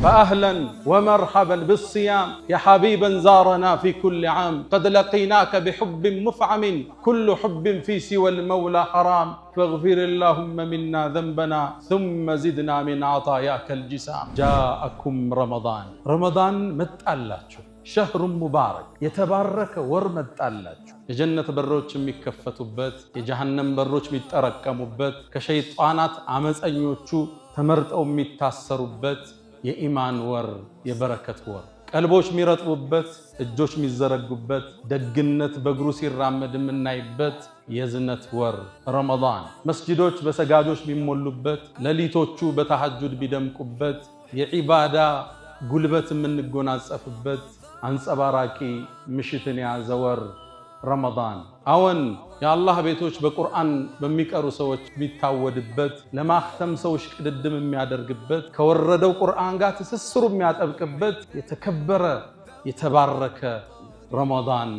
فأهلا ومرحبا بالصيام يا حبيبا زارنا في كل عام قد لقيناك بحب مفعم كل حب في سوى المولى حرام فاغفر اللهم منا ذنبنا ثم زدنا من عطاياك الجسام جاءكم رمضان متألاችሁ شهر مبارك يتبارك ورمتألاችሁ የጀነት በሮች የሚከፈቱበት የጀሃነም በሮች የሚጠረቀሙበት ከሸይጣናት አመፀኞቹ ተመርጠው የሚታሰሩበት የኢማን ወር የበረከት ወር ቀልቦች የሚረጥቡበት እጆች የሚዘረጉበት ደግነት በእግሩ ሲራመድ የምናይበት የዝነት ወር ረመዳን መስጂዶች በሰጋጆች የሚሞሉበት ሌሊቶቹ በተሐጁድ ቢደምቁበት የዒባዳ ጉልበት የምንጎናጸፍበት አንጸባራቂ ምሽትን የያዘ ወር ረመዳን አዎን የአላህ ቤቶች በቁርአን በሚቀሩ ሰዎች የሚታወድበት ለማክተም ሰዎች ቅድድም የሚያደርግበት ከወረደው ቁርአን ጋር ትስስሩ የሚያጠብቅበት የተከበረ የተባረከ ረመዳን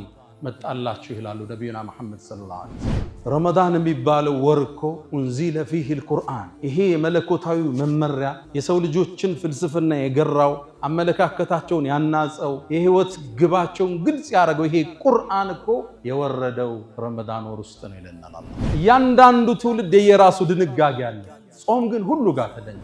መጣላችሁ ይላሉ ነብዩና መሐመድ ሰለላሁ ዐለይሂ ወሰለም። ረመዳን የሚባለው ወር እኮ እንዚለ ፊህ القرآن ይሄ የመለኮታዊ መመሪያ የሰው ልጆችን ፍልስፍና የገራው አመለካከታቸውን ያናጸው የህይወት ግባቸውን ግልጽ ያደረገው ይሄ ቁርአን እኮ የወረደው ረመዳን ወር ውስጥ ነው ይለናል አላህ። እያንዳንዱ ትውልድ የራሱ ድንጋጌ አለ። ጾም ግን ሁሉ ጋር ተደኘ።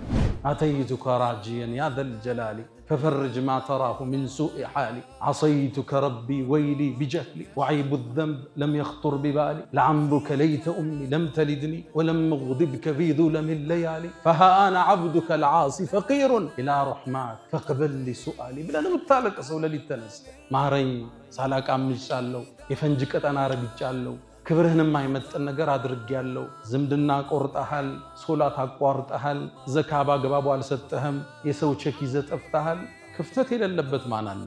አተይቱከ ራጂየን ያ ዘል ጀላሊ ففرج ما تراه من سوء حالي عصيتك ربي ويلي بجهلي وعيب الذنب لم يخطر ببالي لعمرك ليت أمي لم تلدني ولم أغضبك في ظلم الليالي فها أنا عبدك العاصي فقير إلى رحماك فاقبل لي سؤالي بلا نمتالك أصول لي التنست مهرين سالاك عمج شالو يفنجك أنا ربي شالو ክብርህን የማይመጥን ነገር አድርጌያለሁ ዝምድና ቆርጠሃል ሶላት አቋርጠሃል ዘካ ባግባቡ አልሰጠህም የሰው ቸክ ይዘህ ጠፍተሃል ክፍተት የሌለበት ማን አለ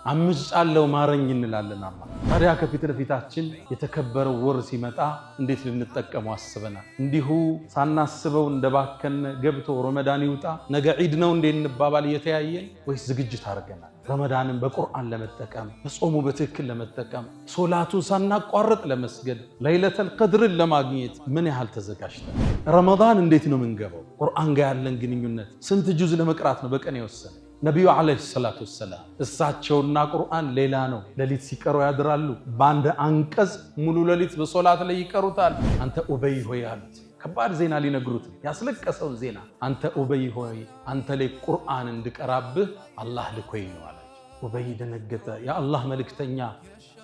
አምጫለው ማረኝ እንላለን አላህ። ታዲያ ከፊት ለፊታችን የተከበረው ወር ሲመጣ እንዴት ልንጠቀመው አስበናል? እንዲሁ ሳናስበው እንደባከነ ገብቶ ረመዳን ይውጣ ነገ ዒድ ነው እንዴ እንባባል እየተያየን ወይስ ዝግጅት አድርገናል? ረመዳንን በቁርአን ለመጠቀም በጾሙ በትክክል ለመጠቀም ሶላቱን ሳናቋርጥ ለመስገድ ለይለተል ቀድርን ለማግኘት ምን ያህል ተዘጋጅተን? ረመዳን እንዴት ነው የምንገባው? ቁርአን ጋር ያለን ግንኙነት ስንት ጁዝ ለመቅራት ነው በቀን የወሰነ? ነብዩ አለይሂ ሰላቱ ወሰላም እሳቸውና ቁርአን ሌላ ነው። ሌሊት ሲቀሩ ያድራሉ። በአንድ አንቀጽ ሙሉ ሌሊት በሶላት ላይ ይቀሩታል። አንተ ኡበይ ሆይ አሉት። ከባድ ዜና ሊነግሩት ያስለቀሰውን ዜና አንተ ኡበይ ሆይ አንተ ላይ ቁርአን እንድቀራብህ አላህ ልኮኝ ነው አላቸው። ኡበይ ደነገጠ። ያ አላህ መልእክተኛ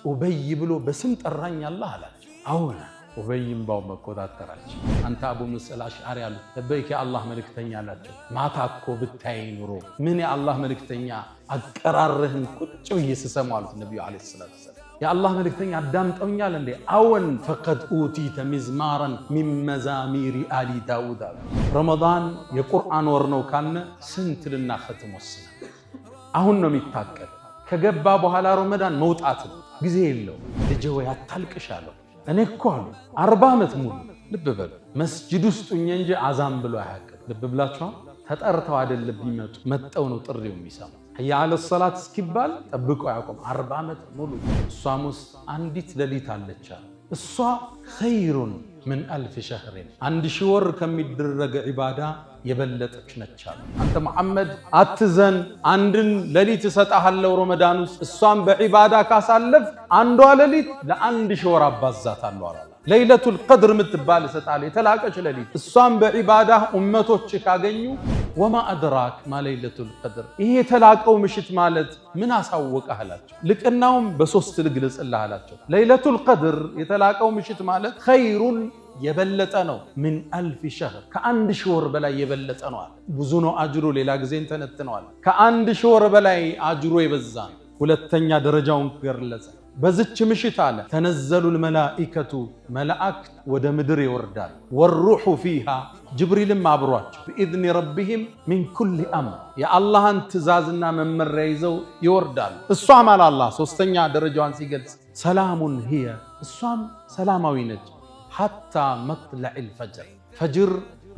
ኡበይ ብሎ በስም ጠራኝ አላህ አላቸው። አሁን ኡበይም ባው መቆጣጠራቸው። አንተ አቡ ሙሳ አልአሽዓሪ አሉት። ለበይክ የአላህ መልእክተኛ አላቸው። ማታ እኮ ብታይ ኑሮ ምን የአላህ መልእክተኛ አቀራርህን ቁጭ ብዬ ስሰማው አሉት ነብዩ አለይሂ ሰላቱ ወሰላም። የአላህ መልእክተኛ አዳምጠውኛል እንዴ? አወን ፈቀድ ኡቲተ ሚዝማራን ሚን መዛሚሪ አሊ ዳውድ አሉ። ረመዳን የቁርአን ወር ነው ካልነ ስንት ልናኸትም ወስነን አሁን ነው የሚታቀድ። ከገባ በኋላ ረመዳን መውጣት ጊዜ የለው። ልጄ ወይ አታልቅሻለሁ እኔ እኮ አሉ 40 ዓመት ሙሉ ልብ በሉ መስጂድ ውስጥ እንጂ አዛን ብሎ አያውቅም። ልብ ብላችኋል? ተጠርተው አይደለም ቢመጡ መጠው ነው ጥሪው የሚሰማ። ያ አለ ሰላት እስኪባል ጠብቆ ያቆም 40 ዓመት ሙሉ። እሷም ውስጥ አንዲት ሌሊት አለች። እሷ ኸይሩን ምን አልፍ ሸህሪን 1000 ወር ከሚደረግ ዒባዳ የበለጠች ነች አሉ። አንተ መሐመድ አትዘን፣ አንድን ሌሊት እሰጥሃለሁ ረመዳን ውስጥ እሷን በዒባዳ ካሳለፍ አንዷ ሌሊት ለ1000 ወር አባዛታለሁ አለ። ለይለቱል ቀድር የምትባል እሰጥሃለሁ የተላቀች ሌሊት እሷን በዒባዳ ኡመቶች ካገኙ ወማ አድራክ ማ ለይለቱል ቀድር ይሄ የተላቀው ምሽት ማለት ምን አሳወቀህ አላቸው። ልቅናውም በሶስት ልግለጽልህ አላቸው። ለይለቱል ቀድር የተላቀው ምሽት ማለት ኸይሩን የበለጠ ነው። ምን አልፍ ሸህር ከ1000 ወር በላይ የበለጠ ነው አለ። ብዙ ነው አጅሩ። ሌላ ጊዜ እንተነትነዋል። ከ1000 ወር በላይ አጅሩ የበዛ ነው። ሁለተኛ ደረጃውን ገለጸ። በዝች ምሽት አለ ተነዘሉል መላኢከቱ መላእክት ወደ ምድር ይወርዳል። ወሩሑ ፊሃ ጅብሪልም አብሯቸው በኢዝኒ ረቢሂም ሚን ኩሊ አምር የአላህን ትእዛዝና መመሪያ ይዘው ይወርዳሉ። እሷም አለ አላህ ሶስተኛ ደረጃዋን ሲገልጽ ሰላሙን ሂየ እሷም ሰላማዊ ነች ሐታ መጥለዕል ፈጅር ፈጅር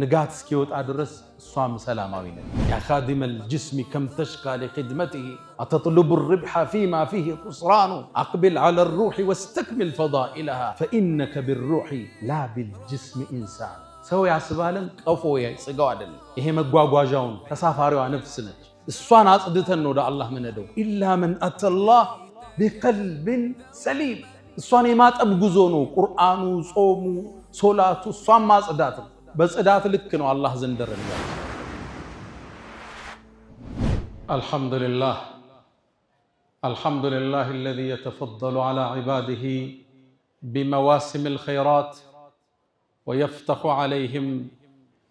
ንጋት እስኪወጣ ድረስ እሷም ሰላማዊ ነች። ያ ኻዲመል ጅስሚ ከም ተሽካ ሊኽድመቲሂ አተጥሉቡ ርብሐ ፊማ ፊሂ ኹስራኑ አቅቢል ዐለ ሩሒ ወስተክሚል ፈዳኢለሃ ፈኢነከ ቢሩሒ ላ ቢልጅስሚ ኢንሳን ሰው ያስባለን ቀፎ ስጋው አይደለም። ይሄ መጓጓዣውን ተሳፋሪዋ ነፍስ ነች። الصوان أصدتن ودا الله من دو إلا من أتى الله بقلب سليم الصوان ما تبغزونه قرآن صوم صلاة الصوان ما أصدتن بس أدات لكنه الله زندر الله. الحمد لله الذي يتفضل على عباده بمواسم الخيرات ويفتح عليهم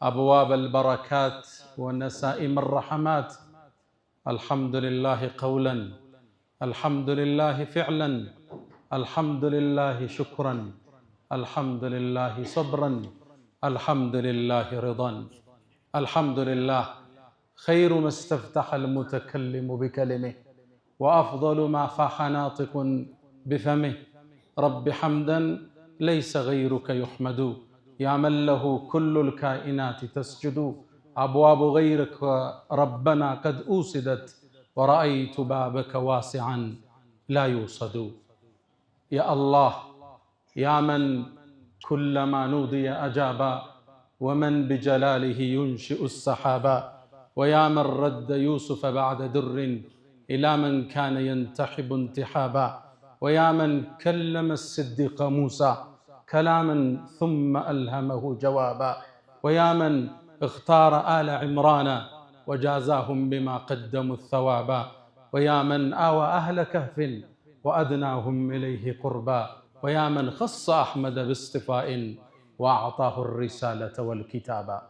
أبواب البركات ونسائم الرحمات. الحمد لله قولا، الحمد لله فعلا، الحمد لله شكرا، الحمد لله صبرا، الحمد لله رضا. الحمد لله خير ما استفتح المتكلم بكلمه وأفضل ما فاح ناطق بفمه. رب حمدا ليس غيرك يحمد، يا من له كل الكائنات تسجد. أبواب غيرك ربنا قد أوسدت، ورأيت بابك واسعا لا يوصد. يا الله يا من كلما نودي أجابا، ومن بجلاله ينشئ السحابا. ويا من رد يوسف بعد در إلى من كان ينتحب انتحابا. ويا من كلم الصديق موسى كلاما ثم ألهمه جوابا. ويا من اختار آل عمران وجازاهم بما قدموا الثوابا. ويا من آوى أهل كهف وأدناهم إليه قربا. ويا من خص أحمد باصطفاء وأعطاه الرسالة والكتابا.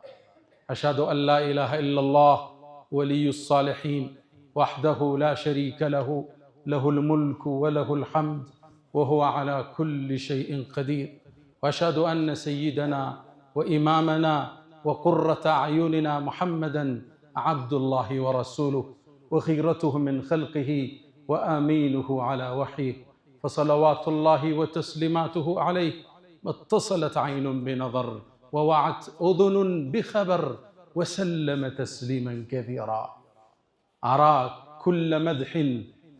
أشهد أن لا إله إلا الله ولي الصالحين وحده لا شريك له، له الملك وله الحمد وهو على كل شيء قدير. وأشهد أن سيدنا وإمامنا وقرة أعيننا محمدًا عبد الله ورسوله وخيرته من خلقه وآمينه على وحيه، فصلوات الله وتسليماته عليه ما اتصلت عين بنظر ووعت أذن بخبر وسلم تسليما كثيرا. أرى كل مدح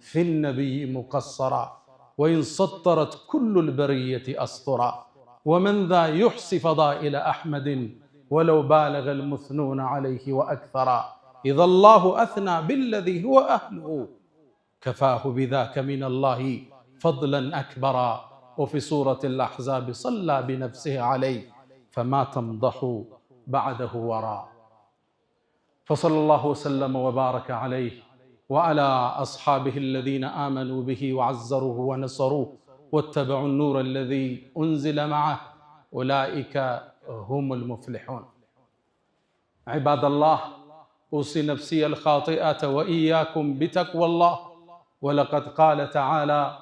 في النبي مقصرا، وإن سطرت كل البرية أسطرا. ومن ذا يحصي فضائل أحمد ولو بالغ المثنون عليه وأكثرا. إذا الله أثنى بالذي هو أهله، كفاه بذاك من الله فضلا أكبرا. وفي سورة الأحزاب صلى بنفسه عليه، فما تمضح بعده وراء. فصلى الله وسلم وبارك عليه وعلى أصحابه الذين آمنوا به وعزروه ونصروه واتبعوا النور الذي أنزل معه، أولئك هم المفلحون. عباد الله، أوصي نفسي الخاطئة وإياكم بتقوى الله. ولقد قال تعالى: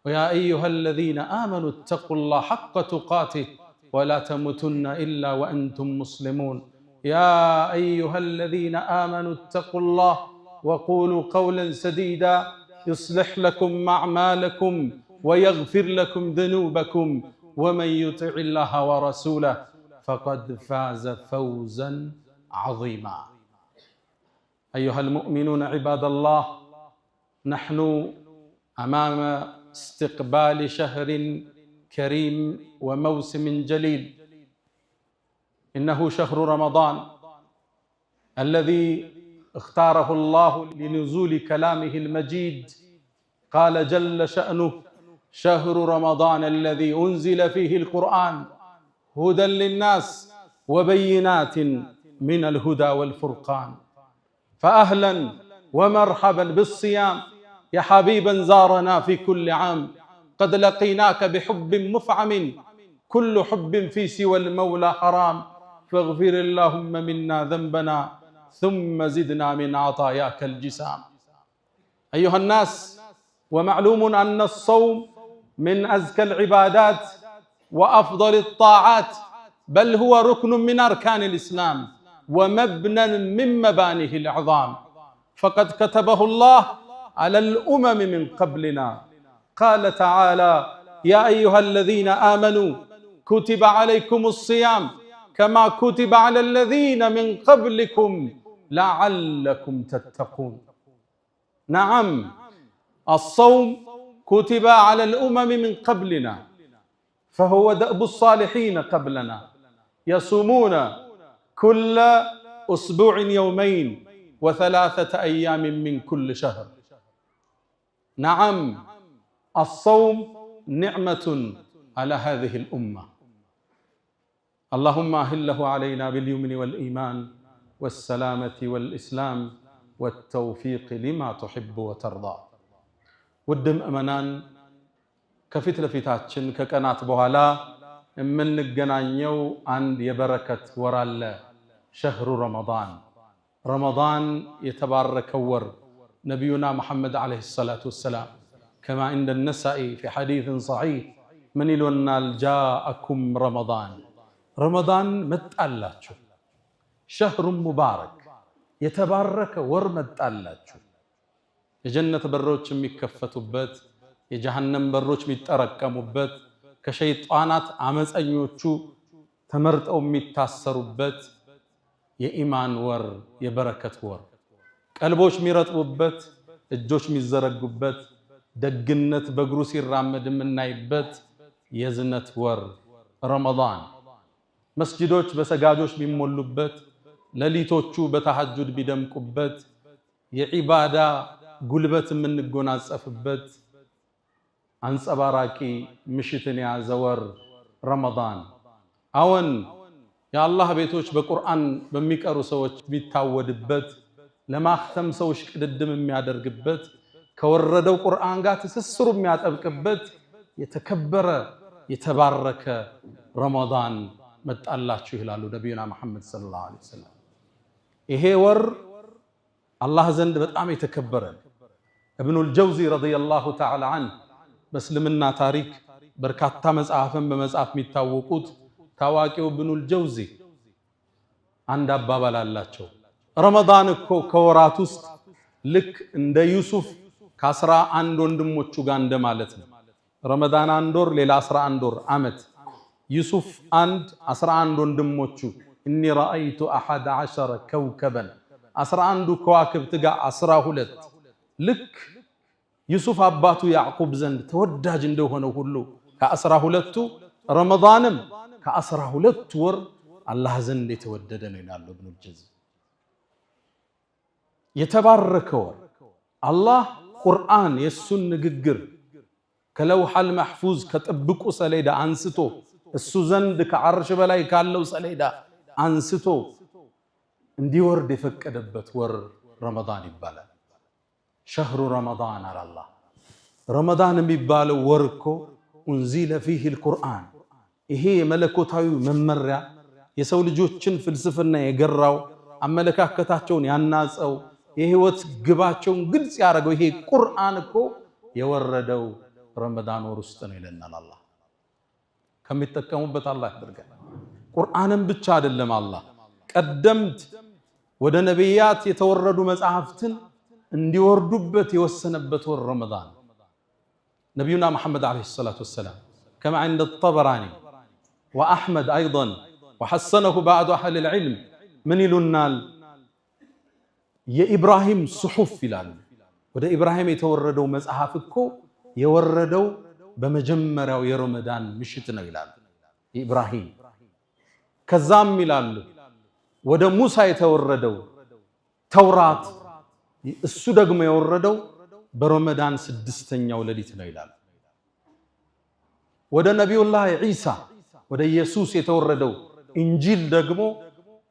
ويا أيها الذين آمنوا اتقوا الله حق تقاته ولا تموتن إلا وأنتم مسلمون. يا أيها الذين آمنوا اتقوا الله وقولوا قولا سديدا يصلح لكم أعمالكم ويغفر لكم ذنوبكم، ومن يطع الله ورسوله فقد فاز فوزا عظيما. أيها المؤمنون عباد الله، نحن أمام استقبال شهر كريم وموسم جليل. إنه شهر رمضان الذي اختاره الله لنزول كلامه المجيد. قال جل شأنه: شهر رمضان الذي أنزل فيه القرآن هدى للناس وبينات من الهدى والفرقان. فأهلا ومرحبا بالصيام يا حبيبا زارنا في كل عام. قد لقيناك بحب مفعم، كل حب في سوى المولى حرام. فاغفر اللهم منا ذنبنا ثم زدنا من عطاياك الجسام. أيها الناس، ومعلوم أن الصوم من أزكى العبادات وأفضل الطاعات، بل هو ركن من أركان الإسلام ومبنى من مبانيه العظام. فقد كتبه الله على الأمم من قبلنا. قال تعالى: يا أيها الذين آمنوا كتب عليكم الصيام كما كتب على الذين من قبلكم لعلكم تتقون. نعم، الصوم كتب على الأمم من قبلنا، فهو دأب الصالحين قبلنا، يصومون كل أسبوع يومين وثلاثة أيام من كل شهر. نعم، الصوم نعمة على هذه الأمة. اللهم أهله علينا باليمن والإيمان والسلامة والإسلام والتوفيق لما تحب وترضى. ودم أمنان كفت لفتاتشن ككنات بوهلا من نجنانيو عند يبركة ورال شهر رمضان. رمضان يتبارك ور نبينا محمد عليه الصلاة والسلام كما عند النسائي في حديث صحيح من يلونا جاءكم رمضان. رمضان متألاችሁ شهر مبارك يتبارك ور متألاችሁ የጀነት በሮች የሚከፈቱበት የጀሃነም በሮች የሚጠረቀሙበት ከሸይጣናት አመፀኞቹ ተመርጠው የሚታሰሩበት የኢማን ወር የበረከት ወር ቀልቦች የሚረጥቡበት እጆች የሚዘረጉበት ደግነት በእግሩ ሲራመድ የምናይበት የዝነት ወር ረመዳን መስጂዶች በሰጋጆች የሚሞሉበት ሌሊቶቹ በተሐጁድ ቢደምቁበት የዒባዳ ጉልበት የምንጎናጸፍበት አንጸባራቂ ምሽትን የያዘ ወር ረመዳን። አዎን የአላህ ቤቶች በቁርአን በሚቀሩ ሰዎች የሚታወድበት ለማክተም ሰዎች ቅድድም የሚያደርግበት ከወረደው ቁርአን ጋር ትስስሩ የሚያጠብቅበት የተከበረ የተባረከ ረመዳን መጣላችሁ ይላሉ ነብዩና መሐመድ ሰለላሁ ዐለይሂ ወሰለም። ይሄ ወር አላህ ዘንድ በጣም የተከበረ ኢብኑል ጀውዚ ረዲየላሁ ተዓላ ዐንሁ በእስልምና ታሪክ በርካታ መጽሐፍን በመጻፍ የሚታወቁት ታዋቂው ኢብኑል ጀውዚ አንድ አባባል አላቸው። ረመዳን እኮ ከወራት ውስጥ ልክ እንደ ዩሱፍ ከ11 ወንድሞቹ ጋር እንደማለት ነው። ረመዳን አንድ ወር ሌላ 11 ወር ዓመት ዩሱፍ 11 ወንድሞቹ እኒ ረአይቱ 11 ከውከበን 11 ከዋክብት ጋር 12 ልክ ዩሱፍ አባቱ ያዕቁብ ዘንድ ተወዳጅ እንደሆነው ሁሉ ከ12ቱ ረመዳንም ከ12 ወር አላህ ዘንድ የተወደደ ነው ይላሉ ኢብኑ ጀውዚ። የተባረከ ወር አላህ ቁርአን የሱን ንግግር ከለውሐል መሕፉዝ ከጥብቁ ሰሌዳ አንስቶ እሱ ዘንድ ከዓርሽ በላይ ካለው ሰሌዳ አንስቶ እንዲወርድ የፈቀደበት ወር ረመዳን ይባላል። ሸህሩ ረመዳን አላህ ረመዳን የሚባለው ወር እኮ ኡንዚለ ፊህ አልቁርአን ይሄ የመለኮታዊ መመሪያ የሰው ልጆችን ፍልስፍና የገራው አመለካከታቸውን ያናጸው የህይወት ግባቸውን ግልጽ ያደረገው ይሄ ቁርአን እኮ የወረደው ረመዳን ወር ውስጥ ነው ይለናል አላህ። ከሚጠቀሙበት አላህ ያድርገን። ቁርአንን ብቻ አይደለም አላህ ቀደምት ወደ ነብያት የተወረዱ መጽሐፍትን እንዲወርዱበት የወሰነበት ወር ረመዳን። ነብዩና መሐመድ አለይሂ ሰላቱ ወሰላም كما عند الطبراني وأحمد أيضا وحسنه بعض أهل العلم من يلونال يا إبراهيم صحف ይላሉ። ወደ ኢብራሂም የተወረደው መጽሐፍ እኮ የወረደው በመጀመሪያው የረመዳን ምሽት ነው ይላሉ ኢብራሂም። ከዛም ይላሉ ወደ ሙሳ የተወረደው ተውራት እሱ ደግሞ የወረደው በረመዳን 6ኛው ሌሊት ነው ይላሉ። ወደ ነብዩላህ ኢሳ ወደ ኢየሱስ የተወረደው ኢንጂል ደግሞ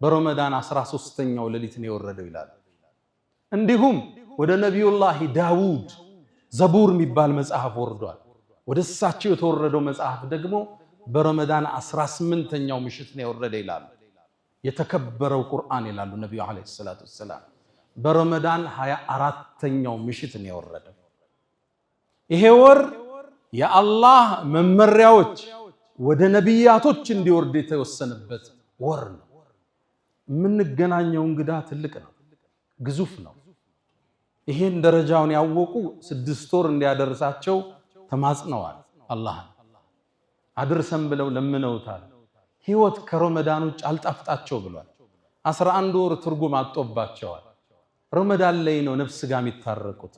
በረመዳን 13ኛው ሌሊት ነው የወረደው ይላሉ። እንዲሁም ወደ ነብዩላህ ዳውድ ዘቡር የሚባል መጽሐፍ ወርዷል። ወደ እሳቸው የተወረደው መጽሐፍ ደግሞ በረመዳን 18ኛው ምሽት ነው የወረደ ይላሉ። የተከበረው ቁርአን ይላሉ ነብዩ አለይሂ ሰላቱ ወሰላም በረመዳን 24ኛው ምሽት ነው የወረደው። ይሄ ወር የአላህ መመሪያዎች ወደ ነብያቶች እንዲወርድ የተወሰነበት ወር ነው። የምንገናኘው እንግዳ ትልቅ ነው፣ ግዙፍ ነው። ይሄን ደረጃውን ያወቁ 6 ወር እንዲያደርሳቸው ተማጽነዋል። አላህን አድርሰን ብለው ለምነውታል። ህይወት ከረመዳን ውጭ አልጣፍጣቸው ብሏል። 11 ወር ትርጉም አጥቶባቸዋል። ረመዳን ላይ ነው ነፍስ ጋር የሚታረቁት።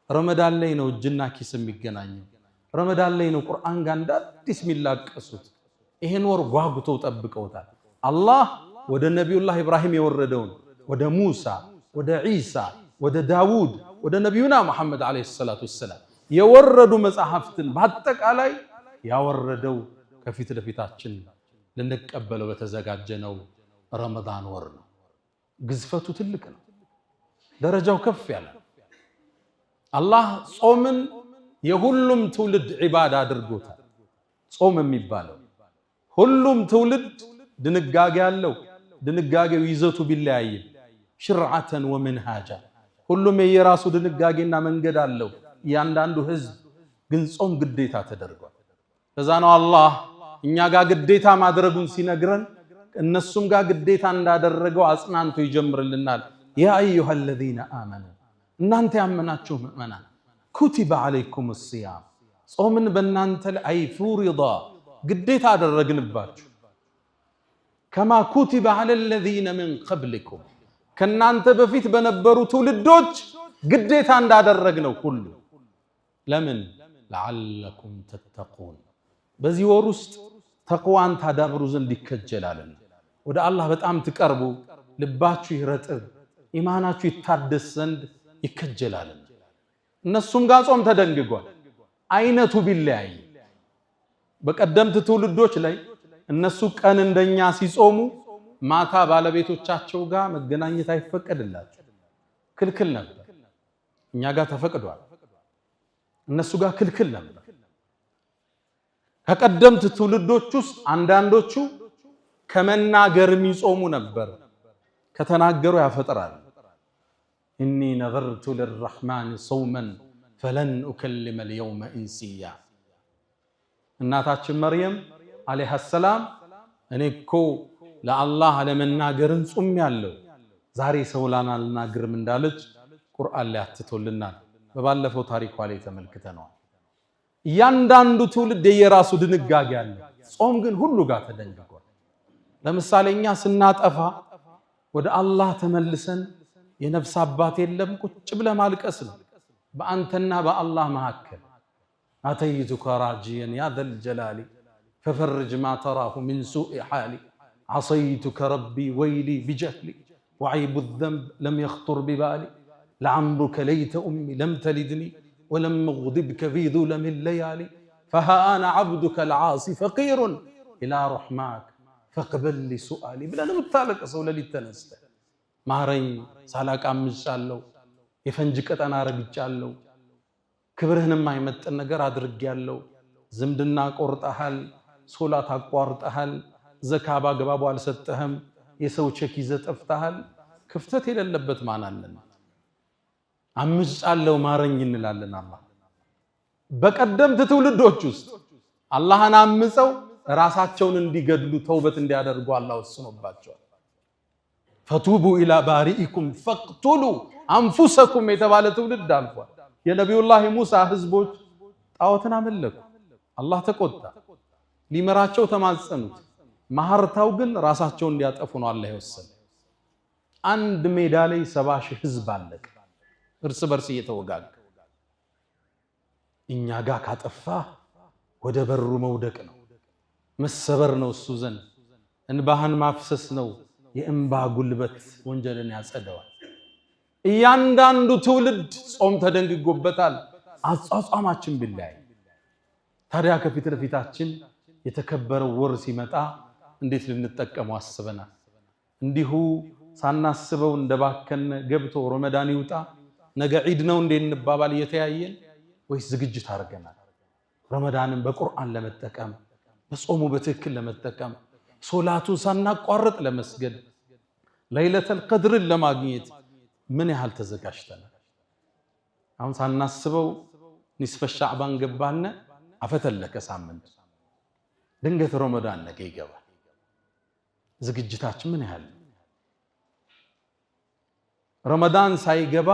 ረመዳን ላይ ነው እጅና ኪስ የሚገናኘው። ረመዳን ላይ ነው ቁርአን ጋር እንዳዲስ የሚላቀሱት። ይሄን ወር ጓጉተው ጠብቀውታል። አላህ ወደ ነብዩላህ ኢብራሂም የወረደውን ወደ ሙሳ ወደ ዒሳ ወደ ዳውድ ወደ ነቢዩና መሐመድ ዓለይሂ ሰላቱ ወሰላም የወረዱ መጽሐፍትን በአጠቃላይ ያወረደው ከፊት ለፊታችን ልንቀበለው በተዘጋጀነው ረመዳን ወር ነው። ግዝፈቱ ትልቅ ነው። ደረጃው ከፍ ያለ አላህ ጾምን የሁሉም ትውልድ ዒባዳ አድርጎታል። ጾም የሚባለው ሁሉም ትውልድ ድንጋጌ አለው። ድንጋጌው ይዘቱ ቢለያይም ሽርዓተን ወመንሃጃ ሁሉም የየራሱ ድንጋጌና መንገድ አለው። እያንዳንዱ ህዝብ ግን ጾም ግዴታ ተደርጓል። ከዛ ነው አላህ እኛ ጋር ግዴታ ማድረጉን ሲነግረን እነሱም ጋር ግዴታ እንዳደረገው አጽናንቶ ይጀምርልናል። ያ አዩሃ الذين آمنوا እናንተ ያመናችሁ ምእመናን ኩቲበ ዓለይኩም الصيام ጾምን በእናንተ ላይ ፍሪዳ ግዴታ አደረግንባችሁ ከማ ኩቲበ على الذين من قبلكم ከናንተ በፊት በነበሩ ትውልዶች ግዴታ እንዳደረግነው ሁሉ ለምን لعلكم تتقون በዚህ ወር ውስጥ ተቅዋን ታዳብሩ ዘንድ ይከጀላልና ወደ አላህ በጣም ትቀርቡ ልባችሁ ይረጥብ ኢማናችሁ ይታደስ ዘንድ ይከጀላልና እነሱም ጋር ጾም ተደንግጓል። አይነቱ ቢለያይ በቀደምት ትውልዶች ላይ እነሱ ቀን እንደኛ ሲጾሙ ማታ ባለቤቶቻቸው ጋር መገናኘት አይፈቀድላቸው ክልክል ነበር። እኛ ጋር ተፈቅዷል፣ እነሱ ጋር ክልክል ነበር። ከቀደምት ትውልዶች ውስጥ አንዳንዶቹ ከመናገር የሚጾሙ ነበር። ከተናገሩ ያፈጥራል። ኢኒ ነዘርቱ ሊልረሕማን ሰውመን ፈለን ኡከልመ ልየውመ ኢንሲያ እናታችን መርየም ዓለይሃ ሰላም እኔ እኮ ለአላህ ለመናገርን ጾም ያለው ዛሬ ሰው ላናልናገርም እንዳለች ቁርአን ላይ አትቶልናል። በባለፈው ታሪኳ ላይ ተመልክተናል። እያንዳንዱ ትውልድ የራሱ ድንጋጌ አለ። ጾም ግን ሁሉ ጋር ተደንግጓል። ለምሳሌ እኛ ስናጠፋ ወደ አላህ ተመልሰን የነፍስ አባት የለም ቁጭ ብለ ማልቀስ ነው። በአንተና በአላህ መካከል አተይቱከ ራጂየን ያ ዘል ጀላሊ ፈፈርጅ ማ ተራሁ ሚን ሱኢ ሓሊ ዓሰይቱከ ረቢ ወይሊ ቢጀህሊ ወዐይቡ ዘንብ ለም የኽጡር ቢባሊ ለዐምሩከ ለይተ ኡሚ ለም ተሊድኒ ወለም እግዲብከ ፊ ዙለሚ ለያሊ ፈሃ አነ ዐብዱከ ልዓሲ ፈቂሩን ኢላ ረሕማክ ፈቅበል ሊ ሱአሊ ብለን የምታለቅሰው ሌሊት ተነስተህ ማረኝ ሳላቅ አምጫለሁ፣ የፈንጅ ቀጠና ረግጫለሁ፣ ክብርህንም አይመጥን ነገር አድርጌያለሁ፣ ዝምድና ቆርጠሃል፣ ሶላት አቋርጠሃል፣ ዘካ ባግባቡ አልሰጠህም፣ የሰው ቼክ ይዘህ ጠፍተሃል። ክፍተት የሌለበት ማን አለና አምጫለሁ ማረኝ እንላለን። አላህ በቀደምት ትውልዶች ውስጥ አላህን አምፀው ራሳቸውን እንዲገድሉ ተውበት እንዲያደርጉ አላህ ወስኖባቸዋል። ፈቱቡ ኢላ ባሪኢኩም ፈቅቱሉ አንፉሰኩም የተባለ ትውልድ አልፏል። የነቢዩላህ ሙሳ ህዝቦች ጣዖትን አመለኩ። አላህ ተቆጣ፣ ሊመራቸው ተማጸኑት። ማህርታው ግን ራሳቸውን እንዲያጠፉ ነው አላህ የወሰነ። አንድ ሜዳ ላይ 70 ሺህ ህዝብ አለቀ፣ እርስ በርስ እየተወጋገ። እኛ ጋር ካጠፋ ወደ በሩ መውደቅ ነው፣ መሰበር ነው፣ እሱ ዘንድ እንባህን ማፍሰስ ነው። የእንባ ጉልበት ወንጀልን ያጸደዋል። እያንዳንዱ ትውልድ ጾም ተደንግጎበታል። አጿጿማችን ቢለያይ ታዲያ ከፊት ለፊታችን የተከበረው ወር ሲመጣ እንዴት ልንጠቀመው አስበናል? እንዲሁ ሳናስበው እንደባከነ ገብቶ ረመዳን ይውጣ ነገ ዒድ ነው እንዴ እንባባል እየተያየን፣ ወይስ ዝግጅት አድርገናል? ረመዳንን በቁርአን ለመጠቀም በጾሙ በትክክል ለመጠቀም ሶላቱን ሳናቋርጥ ለመስገድ ለይለተል ቀድርን ለማግኘት ምን ያህል ተዘጋጅተናል? አሁን ሳናስበው ኒስፈ ሻዕባን ገባነ፣ አፈተለከ ሳምንት፣ ድንገት ረመዳን ነገ ይገባል። ዝግጅታችን ምን ያህል? ረመዳን ሳይገባ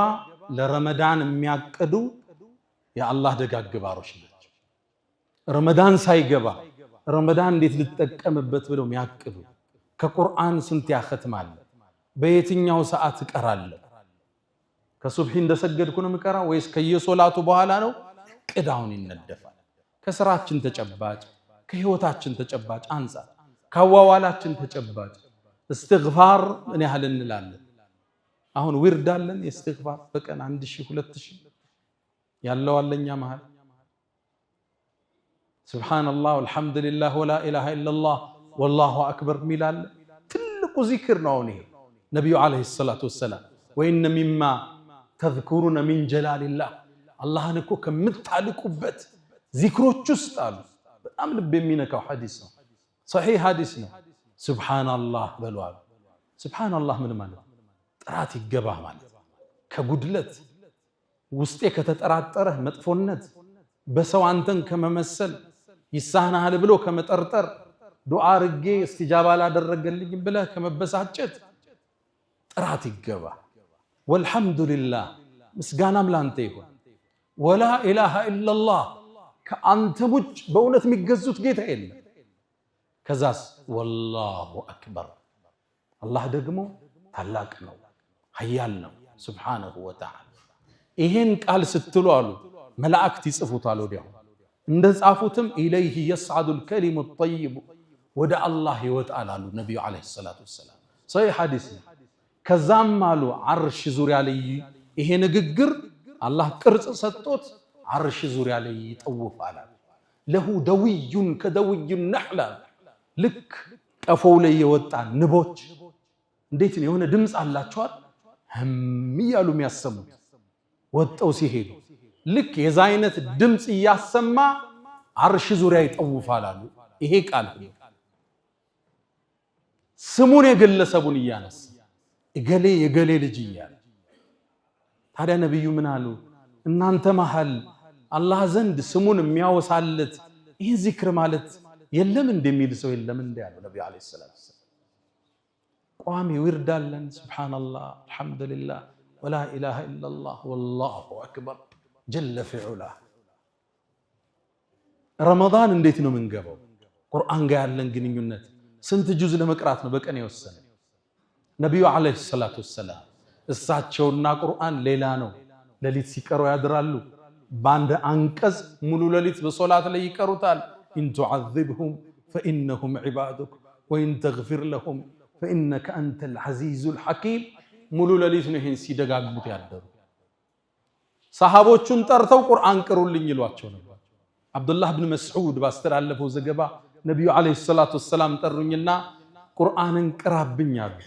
ለረመዳን የሚያቅዱ የአላህ ደጋግ ባሮች ናቸው። ረመዳን ሳይገባ ረመዳን እንዴት ልጠቀምበት ብለው የሚያቅዱ፣ ከቁርአን ስንት ያختማል፣ በየትኛው ሰዓት እቀራለሁ፣ ከሱብሂ እንደሰገድኩ ነው የምቀራው ወይስ ከየሶላቱ በኋላ ነው? ቅዳውን ይነደፋል። ከስራችን ተጨባጭ፣ ከህይወታችን ተጨባጭ አንፃር፣ ከዋዋላችን ተጨባጭ እስትግፋር ምን ያህል እንላለን? አሁን ዊርድ አለን የእስትግፋር በቀን 1000 2000 ያለው አለኛ መሃል ሱብሃንአላህ ወልሐምዱሊላህ ወላ ኢላሃ ኢላላህ ወላሁ አክበር ሚላል ትልቁ ዚክር ነው። ይሄ ነብዩ አለይሂ ሰላቱ ወሰላም ወኢነ ሚማ ተዝኩሩነ ሚን ጀላሊላህ አላህን እኮ ከምታልቁበት ዚክሮች ውስጥ አሉ። በጣም ልብ የሚነካው ሐዲስ ነው። ሰሒህ ሐዲስ ነው። ሱብሃንአላህ በሏል። ሱብሃንአላህ ምን ማለት ጥራት ይገባህ ማለት ከጉድለት ውስጤ ከተጠራጠረህ መጥፎነት በሰው አንተን ከመመሰል ይሳናሃል ብሎ ከመጠርጠር ዱዓ አርጌ እስቲጃባ ላደረገልኝ ብለህ ከመበሳጨት ጥራት ይገባህ። ወልሐምዱሊላህ ምስጋናም ላንተ ይሁን። ወላ ኢላሃ ኢላላህ ከአንተ ውጭ በእውነት የሚገዙት ጌታ የለም። ከዛስ ወላሁ አክበር አላህ ደግሞ ታላቅ ነው ኃያል ነው ሱብሓነሁ ወተዓላ። ይሄን ቃል ስትሉ አሉ መላእክት ይጽፉታል። ወዲያው እንደጻፉትም ኢለይሂ የስዓዱል ከሊሙ ጠይቡ ወደ አላህ ይወጣል አሉ ነቢዩ ዓለይሂ ሰላቱ ወሰላም። ሰሒህ ሐዲስ ነው። ከዛም አሉ ዓርሽ ዙሪያ ላይ ይሄ ንግግር አላህ ቅርጽ ሰጥቶት ዓርሽ ዙሪያ ላይ ይጠውፋል። ለሁ ደውዩን ከደውዩ ነሕላ ልክ ቀፎው ላይ የወጣ ንቦች እንዴት ነው የሆነ ድምፅ አላቸዋል ህም እያሉ የሚያሰሙት ወጣው ሲሄዱ ልክ የዛ አይነት ድምፅ እያሰማ ዓርሽ ዙሪያ ይጠውፋል አሉ። ይሄ ቃል ስሙን የግለሰቡን እያነሳ እገሌ የገሌ ልጅ እያለ ታዲያ ነብዩ ምን አሉ? እናንተ መሃል አላህ ዘንድ ስሙን የሚያወሳለት ይህ ዚክር ማለት የለም እንደሚል ሰው የለም እንደ ያለው ነብዩ አለይሂ ሰላቱ ወሰለም። ቋሚ ዊርዳለን ሱብሃንአላህ አልሐምዱሊላህ ወላ ኢላሃ ኢላላህ ወላሁ አክበር ጀለ ፊዑላ። ረመዳን እንዴት ነው የምንገባው? ቁርአን ጋር ያለን ግንኙነት ስንት ጁዝ ለመቅራት ነው በቀን የወሰነ? ነብዩ አለይሂ ሰላቱ ወሰላም እሳቸውና ቁርአን ሌላ ነው። ሌሊት ሲቀሩ ያድራሉ። በአንድ አንቀጽ ሙሉ ሌሊት በሶላት ላይ ይቀሩታል። ኢን ቱዐዚብሁም ፈኢነሁም ዒባዱክ ወኢን ተግፊር ለሁም ፈኢነከ አንተል ዐዚዙል ሐኪም። ሙሉ ሌሊት ነው ይሄን ሲደጋግሙት ያደሩ። ሰሃቦቹን ጠርተው ቁርአን ቅሩልኝ ይሏቸው ነበር። አብዱላህ ብን መስዑድ ባስተላለፈው ዘገባ ነብዩ አለይሂ ሰላቱ ወሰላም ጠሩኝና ቁርአንን ቅራብኝ አሉ።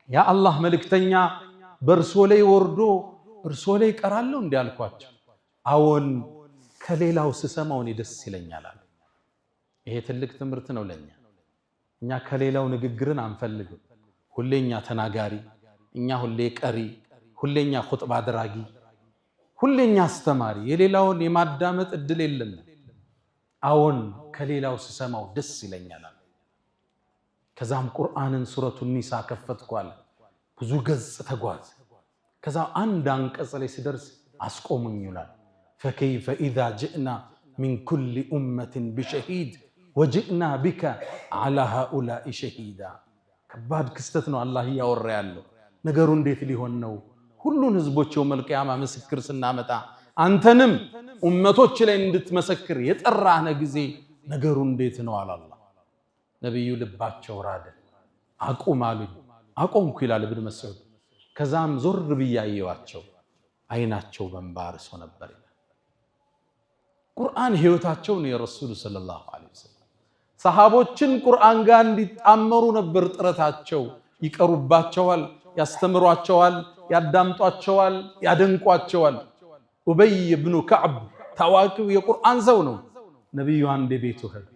ያ አላህ መልእክተኛ በእርሶ ላይ ወርዶ እርሶ ላይ ቀራለሁ እንዴ አልኳቸው። አዎን ከሌላው ስሰማው እኔ ደስ ይለኛል አሉ። ይሄ ትልቅ ትምህርት ነው ለኛ። እኛ ከሌላው ንግግርን አንፈልግም። ሁሌኛ ተናጋሪ፣ እኛ ሁሌ ቀሪ፣ ሁሌኛ ኹጥባ አድራጊ፣ ሁሌኛ አስተማሪ፣ የሌላውን የማዳመጥ እድል የለም። አዎን ከሌላው ስሰማው ደስ ይለኛል አሉ። ከዛም ቁርአንን ሱረቱ ኒሳ ከፈትኳል። ብዙ ገጽ ተጓዝ። ከዛ አንድ አንቀጽ ላይ ሲደርስ አስቆሙኝ ይላል። ፈከይፈ ኢዛ ጅእና ሚን ኩሊ ኡመትን ቢሸሂድ ወጅእና ቢከ ዐላ ሃኡላኢ ሸሂዳ። ከባድ ክስተት ነው አላህ እያወራ ያለው። ነገሩ እንዴት ሊሆን ነው? ሁሉን ህዝቦች የውመል ቂያማ ምስክር ስናመጣ አንተንም ኡመቶች ላይ እንድትመሰክር የጠራህ ጊዜ ነገሩ እንዴት ነው አላህ። ነብዩ ልባቸው ራደ። አቁም አሉኝ። አቆምኩ ይላል ኢብኑ መስዑድ። ከዛም ዞር ብዬ አየኋቸው፣ አይናቸው በእንባ አርሶ ነበር። ቁርአን ህይወታቸው ነው የረሱል ሰለላሁ ዐለይሂ ወሰለም። ሰሃቦችን ቁርአን ጋር እንዲጣመሩ ነበር ጥረታቸው። ይቀሩባቸዋል፣ ያስተምሯቸዋል፣ ያዳምጧቸዋል፣ ያደንቋቸዋል። ኡበይ ብኑ ከዕብ ታዋቂው የቁርአን ሰው ነው። ነብዩ አንድ ቤቱ ሄዱ።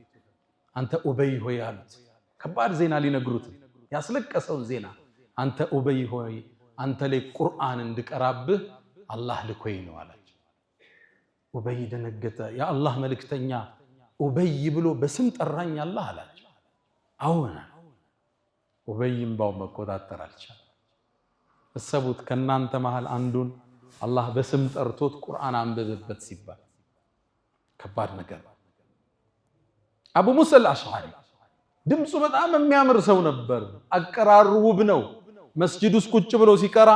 አንተ ኡበይ ሆይ አሉት። ከባድ ዜና ሊነግሩት ያስለቀሰውን ዜና። አንተ ኡበይ ሆይ አንተ ላይ ቁርአን እንድቀራብህ አላህ ልኮኝ ነው አላቸው። ኡበይ ደነገጠ። ያ አላህ መልእክተኛ ኡበይ ብሎ በስም ጠራኝ አላህ አላቸው። አዎን። ኡበይም ባው መቆጣጠር አልቻለም። እሰቡት ከናንተ መሃል አንዱን አላህ በስም ጠርቶት ቁርአን አንብብበት ሲባል ከባድ ነገር። አቡ ሙሳ አልአሽዓሪ ድምፁ በጣም የሚያምር ሰው ነበር። አቀራሩ ውብ ነው። መስጂድ ውስጥ ቁጭ ብሎ ሲቀራ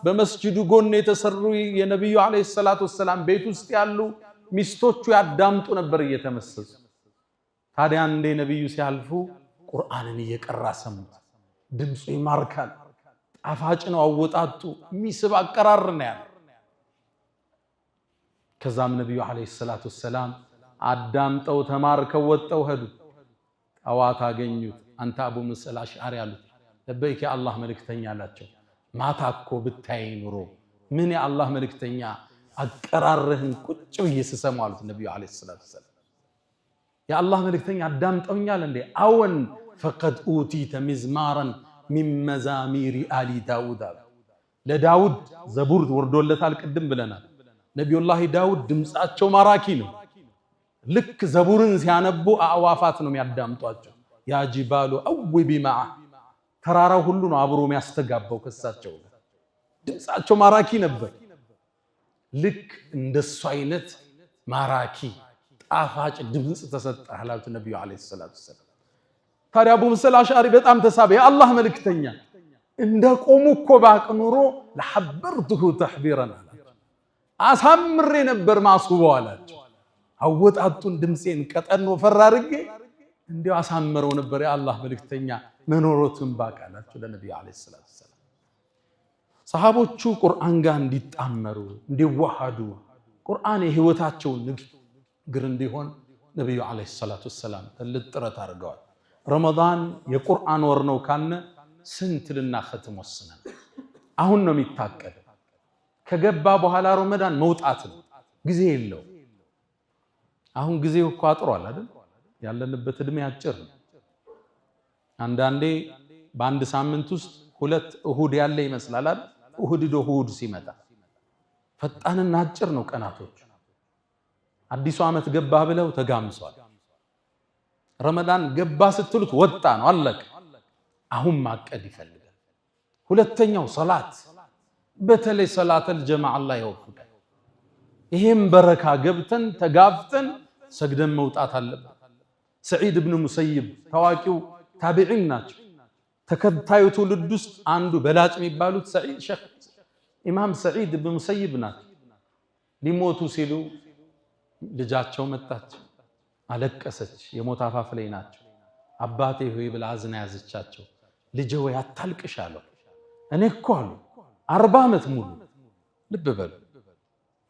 በመስጂዱ ጎን የተሰሩ የነብዩ አለይሂ ሰላቱ ወሰላም ቤት ውስጥ ያሉ ሚስቶቹ ያዳምጡ ነበር እየተመሰሱ። ታዲያ እንደ ነብዩ ሲያልፉ ቁርአንን እየቀራ ሰሙት። ድምፁ ይማርካል፣ ጣፋጭ ነው አወጣጡ የሚስብ አቀራር ነው ያለው። ከዛም ነብዩ አለይሂ ሰላቱ ሰላም አዳምጠው ተማርከው ወጣው ሄዱ። ጠዋት አገኙት። አንተ አቡ ሙሳ አልአሽዓሪ አሉት። ለበይክ የአላህ መልእክተኛ አላቸው። ማታ እኮ ብታይ ኑሮ ምን የአላህ መልእክተኛ አቀራርህን ቁጭ ብዬ ስሰማው አሉት ነብዩ አለይሂ ሰላቱ ሰላም። የአላህ መልእክተኛ አዳምጠውኛል እንዴ? አወን ፈቀድ ኡቲተ ሚዝማራን ሚን መዛሚሪ አሊ ዳውድ። ለዳውድ ዘቡር ወርዶለታል ቅድም ብለናል። ነብዩላህ ዳውድ ድምጻቸው ማራኪ ነው። ልክ ዘቡርን ሲያነቡ አዕዋፋት ነው የሚያዳምጧቸው። ያ ጂባሉ አውቢ ማዓ ተራራው ሁሉ ነው አብሮ የሚያስተጋባው ከሳቸው። ድምጻቸው ማራኪ ነበር። ልክ እንደሱ አይነት ማራኪ ጣፋጭ ድምጽ ተሰጠህ አሉት ነብዩ አለይሂ ሰላቱ ሰላም። ታዲያ አቡ ሙሳ አልአሽዓሪ በጣም ተሳበ። የአላህ መልእክተኛ እንደቆሙ እኮ ባቅ ኑሮ ለሐበርቱሁ ተሕቢረን አላቸው። አሳምሬ ነበር ማስውበው አላቸው። አወጣጡን ድምጼን ቀጠን ወፈር አድርጌ እንዲያው አሳምረው ነበር የአላህ መልእክተኛ መኖሮቱን ባቅ አላቸው ለነብዩ አለይሂ ሰላቱ ሰላም። ሰሃቦቹ ቁርአን ጋር እንዲጣመሩ እንዲዋሃዱ ቁርአን የህይወታቸው ንግግር እንዲሆን ነብዩ አለይሂ ሰላቱ ሰላም ትልቅ ጥረት አድርገዋል። ረመዳን የቁርአን ወር ነው ካነ ስንት ልናختም ወስነን አሁን ነው የሚታቀድ። ከገባ በኋላ ረመዳን መውጣት ነው፣ ጊዜ የለው። አሁን ጊዜው እኮ አጥሯል አይደል? ያለንበት እድሜ አጭር ነው። አንዳንዴ በአንድ ሳምንት ውስጥ 2 እሁድ ያለ ይመስላል አይደል? እሁድ እሁድ ሲመጣ ፈጣንና አጭር ነው ቀናቶች። አዲሱ ዓመት ገባ ብለው ተጋምሷል። ረመዳን ገባ ስትሉት ወጣ ነው አለቀ። አሁን ማቀድ ይፈልጋል። ሁለተኛው ሶላት፣ በተለይ ሶላተል ጀማዓ አላህ ይወፍቀን። ይሄም በረካ ገብተን ተጋፍተን ሰግደን መውጣት አለበት። ሰዒድ ኢብኑ ሙሰይብ ታዋቂው ታቢዒን ናቸው። ተከታዩ ትውልድ ውስጥ አንዱ በላጭ የሚባሉት ሼኽ ኢማም ሰዒድ ኢብኑ ሙሰይብ ናቸው። ሊሞቱ ሲሉ ልጃቸው መጣች፣ አለቀሰች። የሞት አፋፍ ላይ ናቸው። አባቴ ሆይ ብላ አዝና ያዘቻቸው። ልጄ ወይ አታልቅሽ አለው። እኔ እኮ አሉ 40 ዓመት ሙሉ ልብ በሉ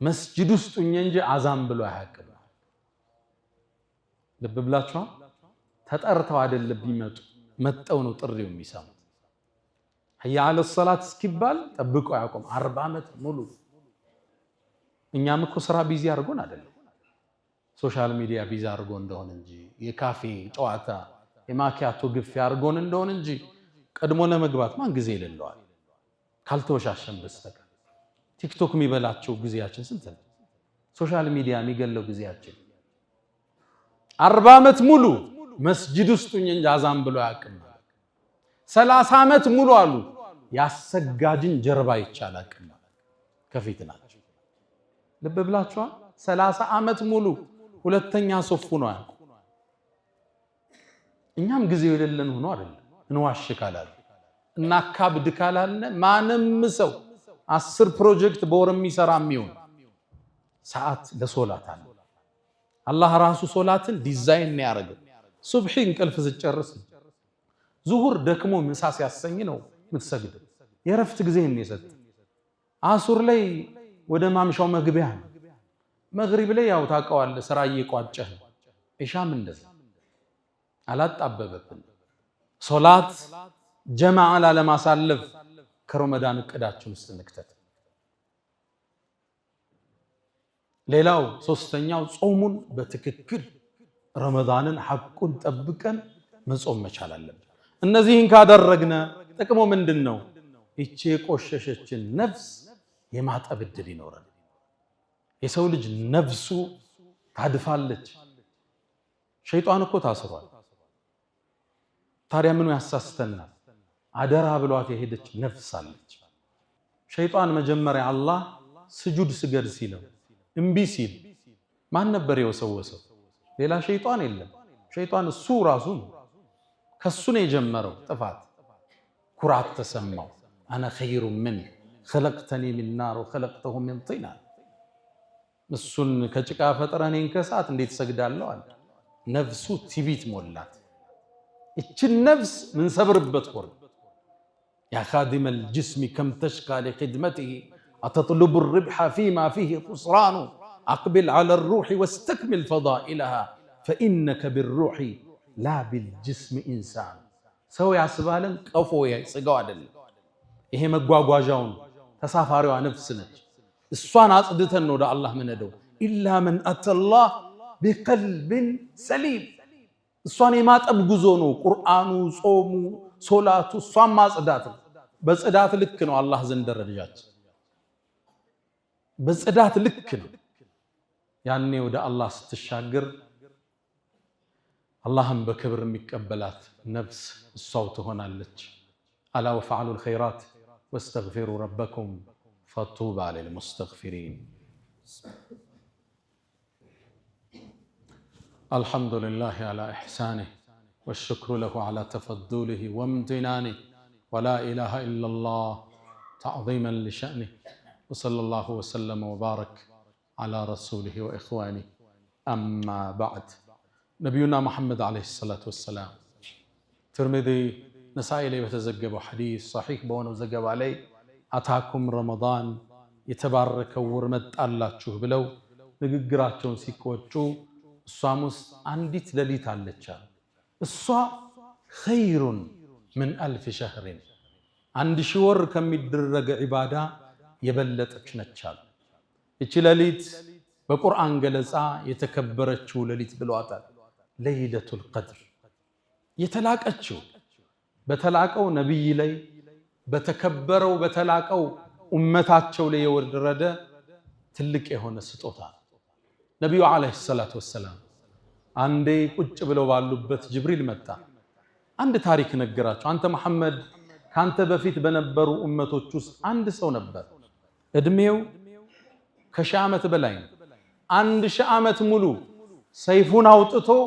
መስጂድ ውስጥ እንጂ አዛን ብሎ አያውቅም። ልብ ብላችኋል? ተጠርተው አይደለም ቢመጡ መጠው ነው ጥሪው የሚሰሙት። ህያ አለ ሰላት እስኪባል ጠብቀው ያቆም 40 ዓመት ሙሉ። እኛም እኮ ስራ ቢዚ አድርጎን አይደለም ሶሻል ሚዲያ ቢዚ አድርጎ እንደሆነ እንጂ የካፌ ጨዋታ የማኪያቶ ግፍ አድርጎን እንደሆነ እንጂ ቀድሞ ለመግባት ማን ጊዜ ይለለዋል ካልተወሻሸን በስተቀር። ቲክቶክ የሚበላቸው ጊዜያችን ስንት ነው? ሶሻል ሚዲያ የሚገለው ጊዜያችን 40 ዓመት ሙሉ መስጂድ ውስጥ እንጂ አዛን ብሎ ያቅም 30 ዓመት ሙሉ አሉ ያሰጋጅን ጀርባ ይቻላል አቅም ከፊት ናቸው። ልብ ብላችኋል? 30 ዓመት ሙሉ ሁለተኛ ሶፍ ነው ያቁ። እኛም ጊዜው የሌለን ሆኖ አይደለም እንዋሽ ካላል እና ካብድ ካላልነ ማንም ሰው 10 ፕሮጀክት በወር የሚሰራ የሚሆን ሰዓት ለሶላት አለ። አላህ ራሱ ሶላትን ዲዛይን ነው ያደረገው። ሱብሂ እንቅልፍ ሲጨርስ ዙሁር ደክሞ ምሳ ሲያሰኝ ነው የምትሰግደው። የረፍት ጊዜ ነው የሰጠ። አሱር ላይ ወደ ማምሻው መግቢያ ነው። መግሪብ ላይ ያው ታውቀዋለህ ስራ እየቋጨህ ነው። ኢሻም እንደዛ አላጣበበብን። ሶላት ጀማዓ ለማሳለፍ ከረመዳን እቅዳችን ውስጥ እንክተት። ሌላው ሶስተኛው ጾሙን በትክክል ረመዳንን ሐቁን ጠብቀን መጾም መቻል አለብን። እነዚህን ካደረግነ ጥቅሙ ምንድነው? እቺ የቆሸሸችን ነፍስ የማጠብ እድል ይኖራል። የሰው ልጅ ነፍሱ ታድፋለች። ሸይጣን እኮ ታስሯል። ታዲያ ምኑ ያሳስተናል? አደራ ብሏት የሄደች ነፍስ አለች። ሸይጣን መጀመሪያ አላህ ስጁድ ስገድ ሲለው እምቢ ሲል ማን ነበር የወሰወሰው? ሌላ ሸይጣን የለም። ሸይጣን እሱ ራሱ ከሱ ነው የጀመረው ጥፋት። ኩራት ተሰማው። አና ኸይሩ ምን خلقتني من نار وخلقته من طين። እሱን ከጭቃ ፈጥረህ እኔን ከእሳት እንዴት ሰግዳለሁ አለ። ነፍሱ ትዕቢት ሞላት። እቺን ነፍስ ምን ሰብርበት ወር يا خادم الجسم كم تشقى لخدمته أتطلب الربح فيما فيه خسران أقبل على الروح واستكمل فضائلها فإنك بالروح لا بالجسم إنسان سوي عسبالا قفويا سقوادل ይሄ መጓጓዣውን ተሳፋሪዋ ነፍስ ነች እሷን አጽድተን ነው ወደ አላህ ምንሄደው ኢላ መን አተላህ ቢቀልብን ሰሊም እሷን የማጠብ ጉዞ ነው ቁርአኑ ጾሙ ሶላቱ እሷን ማጽዳት በጽዳት ልክ ነው አላህ ዘንድ ደረጃችን በጽዳት ልክ ነው ያኔ ወደ አላህ ስትሻገር አላህም በክብር የሚቀበላት ነፍስ እሷው ትሆናለች ألا وفعلوا الخيرات واستغفروا ربكم فطوبى للمستغفرين الحمد لله على إحسانه والشكر له على تفضله وامتنانه ولا إله إلا الله تعظيما لشأنه وصلى الله وسلم وبارك على رسوله وإخوانه أما بعد نبينا محمد عليه الصلاة والسلام ترمذي نسائي لي بتزجبوا حديث صحيح بونه زجب علي أتاكم رمضان يتبارك ورمت الله تشوف بلو نجراتهم سيكوتشو الصاموس عندي تدليت على الشهر الصا خير من 1000 شهر عندي شهور كم يدرج عبادة يبلت أشنتشال يتشلليت بقرآن جلسا يتكبرت شو لليت بالواتر ليلة القدر يتلاك أشو بتلاقوا نبي لي بتكبروا بتلاقوا أمتاتشو لي ورد تلك هنا ستوتا نبي عليه الصلاة والسلام عندي كنت بلو باللبت جبريل متى عند تاريخ نجرات أنت محمد كانت بفيت بنبروا أمتوتشوس عند سو نبر ادميو كشامة بلاين عند شامة ملو سيفون أوتتو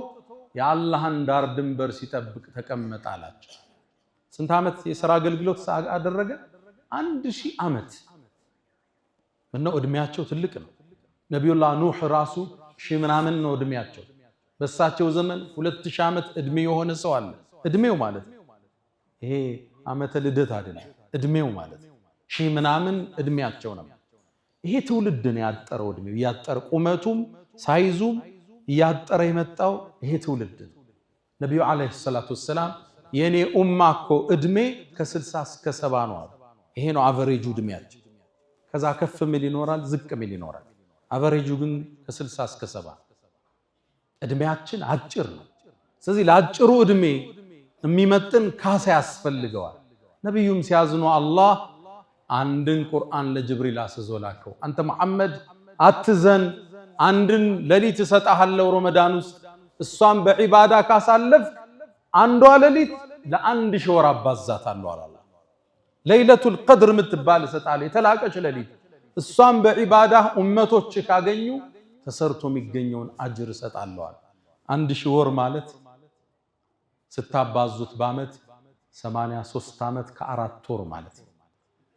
يا الله دار دنبر سيتبك تكمت علاج ስንት ዓመት የሥራ አገልግሎት አደረገ 1000 ዓመት እና እድሜያቸው ትልቅ ነው ነብዩላህ ኑህ ራሱ ሺህ ምናምን ነው እድሜያቸው በሳቸው ዘመን 2000 ዓመት እድሜ የሆነ ሰው አለ እድሜው ማለት ይሄ ዓመተ ልደት አይደለም እድሜው ማለት ሺህ ምናምን እድሜያቸው ነው ይሄ ትውልድን ያጠረው እድሜው ያጠረ ቁመቱም ሳይዙም ያጠረ የመጣው ይሄ ትውልድ ነብዩ አለይሂ ሰላቱ ወሰለም የኔ ኡማኮ እድሜ ከ60 እስከ 70 ነው ይሄ ነው አቨሬጁ እድሜያቸው ከዛ ከፍ ሚል ይኖራል ዝቅ ሚል ይኖራል አቨሬጁ ግን ከ60 እስከ 70 እድሜያችን አጭር ነው ስለዚህ ለአጭሩ እድሜ የሚመጥን ካሳ ያስፈልገዋል ነብዩም ሲያዝኑ አላህ አንድን ቁርአን ለጅብሪል አስዞላከው አንተ መሐመድ አትዘን አንድን ለሊት ሰጣሃለው ረመዳን ውስጥ እሷን በዒባዳ ካሳለፍ አንዷ ለሊት ለአንድ ሾር አባዛታለሁ አላህ ለይለቱል ቀድር ምትባል ሰጣለ የተላቀች ለሊት እሷን በዒባዳ ኡመቶች ካገኙ ተሰርቶ የሚገኘውን አጅር ሰጣለሁ አንድ ሾር ማለት ስታባዙት በአመት 83 አመት ከ4 ወር ማለት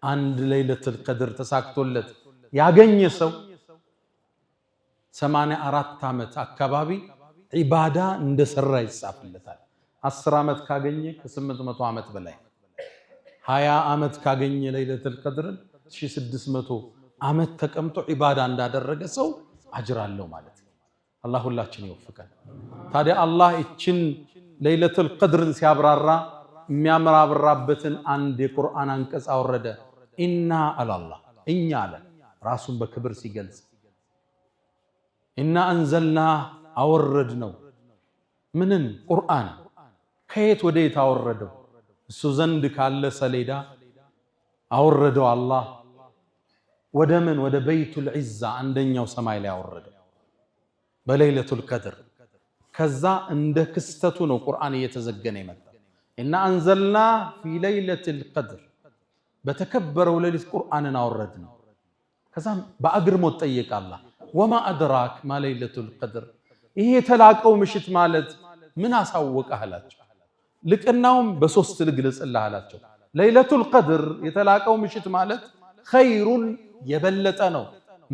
አንድ ለይለቱል ቀድር ተሳክቶለት ያገኘ ሰው 84 አመት አካባቢ ዒባዳ እንደሰራ ይጻፍለታል 10 አመት ካገኘ ከ800 አመት በላይ 20 አመት ካገኘ ለይለቱል ቀድር 1600 አመት ተቀምጦ ዒባዳ እንዳደረገ ሰው አጅር አለው ማለት ነው አላህ ሁላችን ይወፍቀን ታዲያ አላህ እቺን ለይለቱል ቀድርን ሲያብራራ የሚያምራብራበትን አንድ የቁርአን አንቀጽ አወረደ ኢና አላህ እኛ አለ ራሱን በክብር ሲገልጽ ኢና አንዘልና አወረድ ነው ምንን ቁርአን ከየት ወደ የት አወረደው እሱ ዘንድ ካለ ሰሌዳ አወረደው አላህ ወደ ምን ወደ በይቱል ዒዛ አንደኛው ሰማይ ላይ አወረደው በለይለቱል ቀድር ከዛ እንደ ክስተቱ ነው ቁርአን እየተዘገነ ይመጣ እና አንዘልና ፊ ለይለቱል ቀድር በተከበረው ሌሊት ቁርአንን አወረድነው ከዛ በአግርሞት ጠየቀ አላህ ወማ አድራክ ማ ለይለቱል ቀድር ይሄ የተላቀው ምሽት ማለት ምን አሳወቀህ አላቸው ልቅናውም በሶስት ልግለጽልህ አላቸው ለይለቱል ቀድር የተላቀው ምሽት ማለት ኸይሩን የበለጠ ነው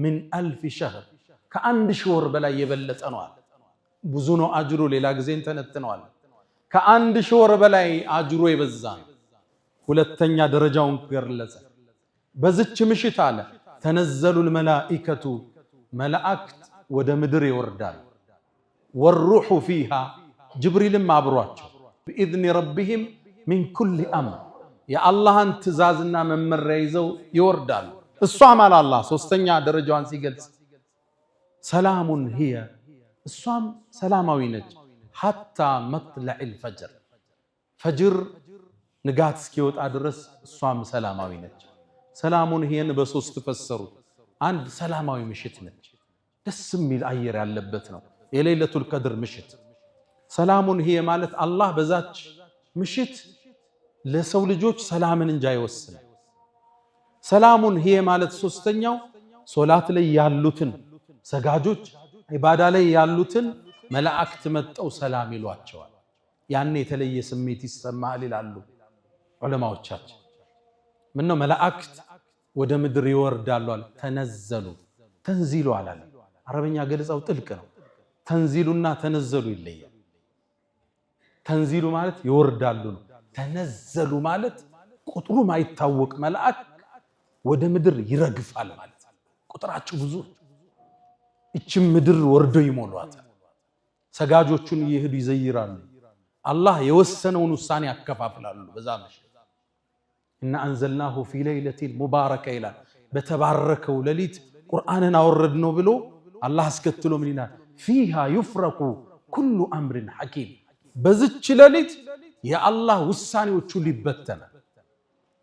ምን 1000 ሸህር ከአንድ ሺህ በላይ የበለጠ ነው አለ ብዙ ነው አጅሩ ሌላ ጊዜ እንተነትነዋል ከአንድ ሺህ በላይ አጅሩ የበዛ ሁለተኛ ደረጃውን ገለጸ። በዝች ምሽት አለ ተነዘሉል መላኢከቱ መላእክት ወደ ምድር ይወርዳሉ። ወሩሑ ፊሃ ጅብሪልም አብሯቸው بإذن ربهم من كل أمر የአላህን ትእዛዝና መመሪያ ይዘው ይወርዳሉ። እሷም አለ አላህ ሶስተኛ ደረጃዋን ሲገልጽ ሰላሙን هي እሷም ሰላማዊ ነች ሐታ መጥለዕል ፈጅር ፈጅር ንጋት እስኪወጣ ድረስ እሷም ሰላማዊ ነች። ሰላሙን هيን በሶስት ፈሰሩት። አንድ ሰላማዊ ምሽት ነች፣ ደስ የሚል አየር ያለበት ነው የሌለቱል ቀድር ምሽት። ሰላሙን هي ማለት አላህ በዛች ምሽት ለሰው ልጆች ሰላምን እንጂ አይወስንም። ሰላሙን هي ማለት ሶስተኛው ሶላት ላይ ያሉትን ሰጋጆች ኢባዳ ላይ ያሉትን መላእክት መጠው ሰላም ይሏቸዋል። ያን የተለየ ስሜት ይሰማል ይላሉ ዑለማዎቻችን። ምን ነው መላእክት ወደ ምድር ይወርዳሉ አለ ተነዘሉ ተንዚሉ አላለ። አረበኛ ገለጻው ጥልቅ ነው። ተንዚሉና ተነዘሉ ይለያል። ተንዚሉ ማለት ይወርዳሉ ነው። ተነዘሉ ማለት ቁጥሩ ማይታወቅ መልአክ ወደ ምድር ይረግፋል ማለት ቁጥራቸው ብዙ እቺም ምድር ወርዶ ይሞሏታል። ሰጋጆቹን ይሄዱ ይዘይራሉ። አላህ የወሰነውን ውሳኔ ያከፋፍላሉ። በዛ ምሽት እና አንዘልናሁ ፊ ለይለቲል ሙባረከ ይላል። በተባረከው ሌሊት ቁርአንን አወረድነው ብሎ አላህ አስከትሎ ምን ይላል? ፊሃ ዩፍረቁ ኩሉ አምሪን ሐኪም በዝች ሌሊት የአላህ ውሳኔዎቹ ሊበተናል።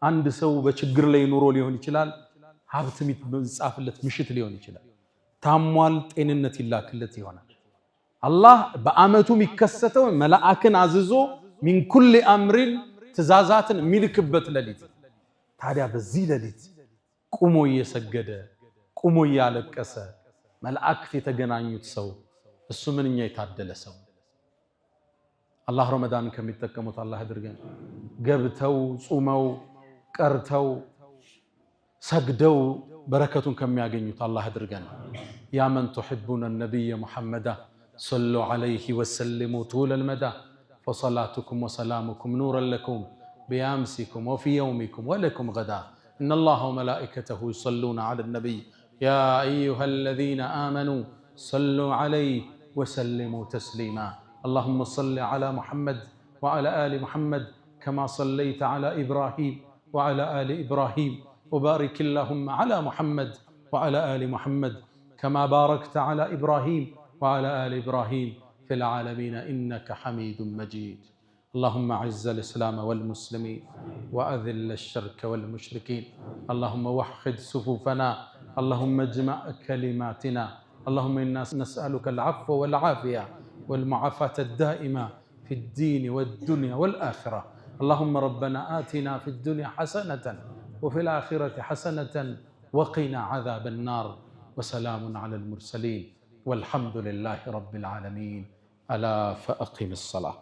አንድ ሰው በችግር ላይ ኑሮ ሊሆን ይችላል። ሀብት የሚጻፍለት ምሽት ሊሆን ይችላል። ታሟል፣ ጤንነት ይላክለት ይሆናል። አላህ በአመቱ የሚከሰተው መላእክን አዝዞ ሚን ኩል አምሪን ትእዛዛትን የሚልክበት ሌሊት። ታዲያ በዚህ ሌሊት ቁሞ እየሰገደ ቁሞ እያለቀሰ መላእክት የተገናኙት ሰው እሱ ምንኛ የታደለ ሰው። አላህ ረመዳን ከሚጠቀሙት አላህ አድርገን። ገብተው ጾመው ቀርተው ሰግደው በረከቱን ከሚያገኙት አላህ አድርገን። ያ መን تحبون النبي محمد صلوا عليه وسلموا طول المدى فصلاتكم وسلامكم نورا لكم بأمسكم وفي يومكم ولكم غدا إن الله وملائكته يصلون على النبي يا أيها الذين آمنوا صلوا عليه وسلموا تسليما اللهم صل على محمد وعلى آل محمد كما صليت على إبراهيم وعلى آل إبراهيم وبارك اللهم على محمد وعلى آل محمد كما باركت على إبراهيم وعلى آل إبراهيم في العالمين إنك حميد مجيد اللهم أعز الإسلام والمسلمين وأذل الشرك والمشركين اللهم وحد صفوفنا اللهم اجمع كلماتنا اللهم إنا نسألك العفو والعافية والمعافاة الدائمة في الدين والدنيا والآخرة اللهم ربنا آتنا في الدنيا حسنة وفي الآخرة حسنة وقنا عذاب النار وسلام على المرسلين والحمد لله رب العالمين ألا فأقم الصلاة.